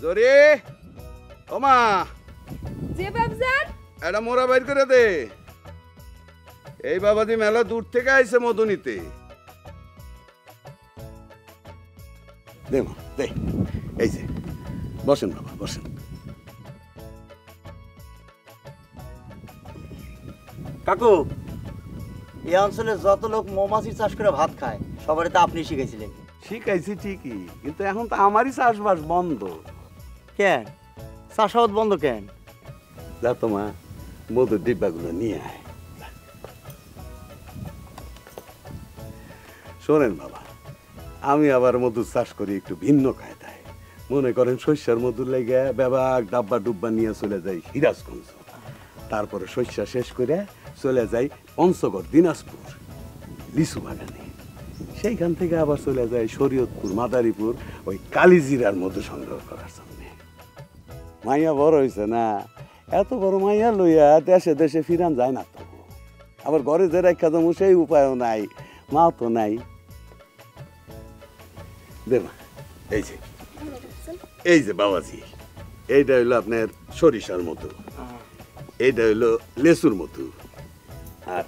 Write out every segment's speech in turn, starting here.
জরি ওমা যে বাবজান এটা মোরা বাইর করে দে। এই বাবাজি মেলা দূর থেকে আইছে মধু নিতে। দে মা দে, এই যে বসেন বাবা বসেন। কাকু, এই অঞ্চলে যত লোক মৌমাছি চাষ করে ভাত খায় সবারই তো আপনি শিখাইছিলেন। শিখাইছি ঠিকই, কিন্তু এখন তো আমারই চাষবাস বন্ধ। কেন চাষাবাদ বন্ধ কেন? যা তো মা, মধুর ডিব্বাগুলো নিয়ে আয়। শোনেন বাবা, আমি আবার মধু চাষ করি একটু ভিন্ন কায়দায়। মনে করেন শস্যার মধুর লেগে বেবাক ডাব্বা ডুব্বা নিয়ে চলে যাই সিরাজগঞ্জ, তারপরে শস্যা শেষ করে চলে যাই পঞ্চগড় দিনাজপুর লিচু বাগানে, সেইখান থেকে আবার চলে যায় শরীয়তপুর মাদারীপুর ওই কালিজিরার মধু সংগ্রহ করার জন্য। মাইয়া বড় হয়েছে না, এত বড় মাইয়া লইয়া দেশে দেশে ফিরান যায় না তো। আবার ঘরে যে রেখা জমু সেই উপায়ও নাই, মা তো নাই। দেবা এই যে, এই যে বাবাজি, এইটা হইলো আপনার সরিষার মধু, এইটা হইলো লেসুর মধু, আর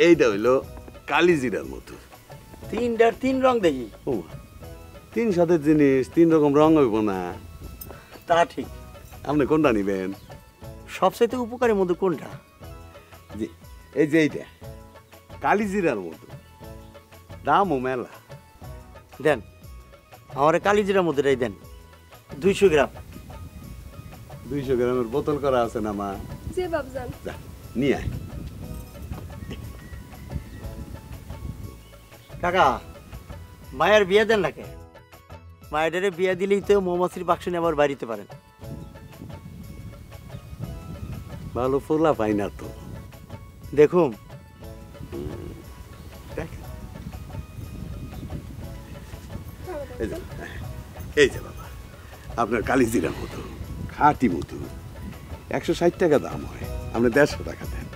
এইটা হইলো কালিজিরার মধু। তিনটার তিন রং দেখি। ও তিন সাথের জিনিস, তিন রকম রং হইব না? তা ঠিক। আপনি কোনটা নিবেন? সবচাইতে উপকারী মধু কোনটা? জি এই যে এইটা কালিজিরার মধু, দামও মেলা। দেন আমার কালিজিরার মধুটাই দেন, 200 গ্রাম। 200 গ্রামের বোতল করা আছে না মা? যে বাবজান যা নিয়ে আয়। কাকা, মায়ের বিয়ে দেন নাকি? মায়ের বিয়ে দিলেই তো মৌমাছির বাক্স নিয়ে আবার বাড়িতে পারেন। ভালো ফোলা পাই না তো। দেখুন এই যে বাবা, আপনার কালিজিরার মধু, খাঁটি মধু, 160 টাকা দাম হয়, আপনি 150 টাকা দেন।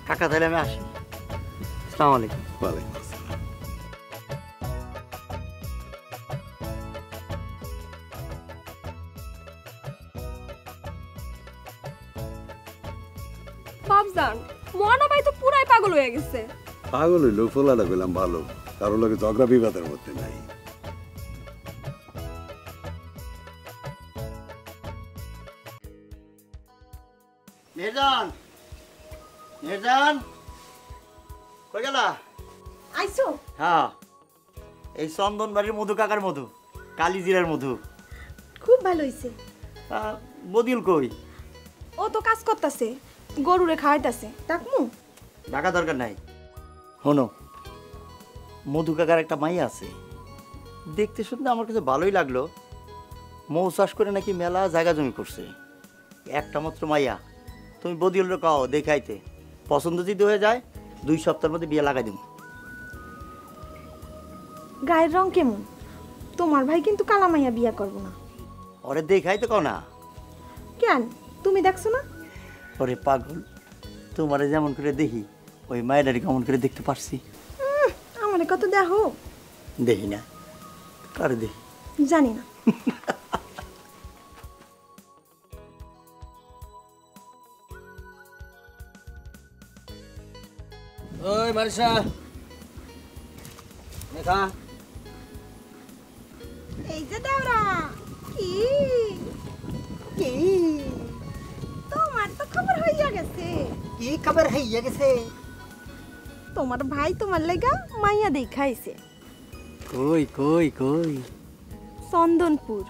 কাকা তাহলে আমি আসি। আসসালামু আলাইকুম। ওয়ালাইকুম আসসালাম। বাবজান মনা ভাই তো পুরাই পাগল হয়ে গেছে। পাগল হইলো, ফোলাটা পেলাম ভালো, কারোর লোকে ঝগড়া বিবাদের মধ্যে নাই। নির্জন, নির্জন, কই গেলা? আইছো? হ্যাঁ, এই চন্দন বাড়ির মধু কাকার মধু, কালিজিরার মধু। খুব ভালো হইছে। বদিল কই? ও তো কাজ করতেছে, গরুরে খাওয়াইতাছে। ডাকমু? ডাকা দরকার নাই। শোনো, মধু কাকার একটা মাইয়া আছে, দেখতে শুনতে আমার কাছে ভালোই লাগলো। মৌ চাষ করে নাকি মেলা জায়গা জমি করছে। একটা মাত্র মাইয়া, তুমি বদিলরে কাও দেখাইতে, পছন্দ যদি হয়ে যায় 2 সপ্তাহের মধ্যে বিয়ে লাগাই দিব। গায়ের রং কেমন? তোমার ভাই কিন্তু কালা মাইয়া বিয়া করবো না। ওরে দেখাইতে কও না। কেন, তুমি দেখছো না? ওরে পাগল, তোমারে যেমন করে দেখি ওই মায়েরারি কেমন করে দেখতে পারছি। আমারে কত দেখো? দেখি না, কারে দেখি জানি না। ওই মারিসা দেখা, এই যে দাওরা। কি কি তোমার তো খবর হইয়া গেছে। কি খবর হইয়া গেছে? তোমার ভাই তোমার লাগা মাইয়া দেখাইছে। কই কই কই? চন্দনপুর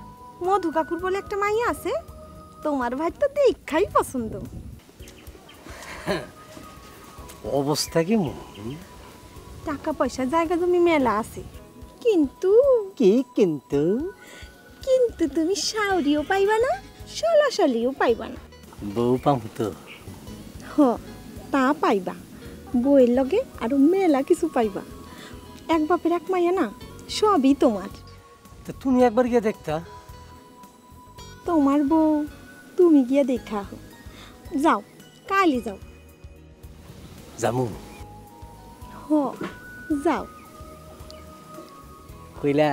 মধু কাকুর বলে একটা মাইয়া আছে, তোমার ভাই তো দেখাই পছন্দ। অবস্থা কেমন? টাকা পয়সা জায়গা জমি মেলা আছে, কিন্তু কি কিন্তু? কিন্তু তুমি শাওরিও পাইবা না, সলাসলিও পাইবা না। বউ পাবো তো? হ, তা পাইবা। বইয়ের লগে আরো মেলা কিছু পাইবা। এক বাপের এক মাইয়া না, সবই তোমার। তো তুমি একবার গিয়ে দেখতা। তোমার বউ তুমি গিয়া দেখা হো। যাও কালই যাও। জামু হ যাও। কইলা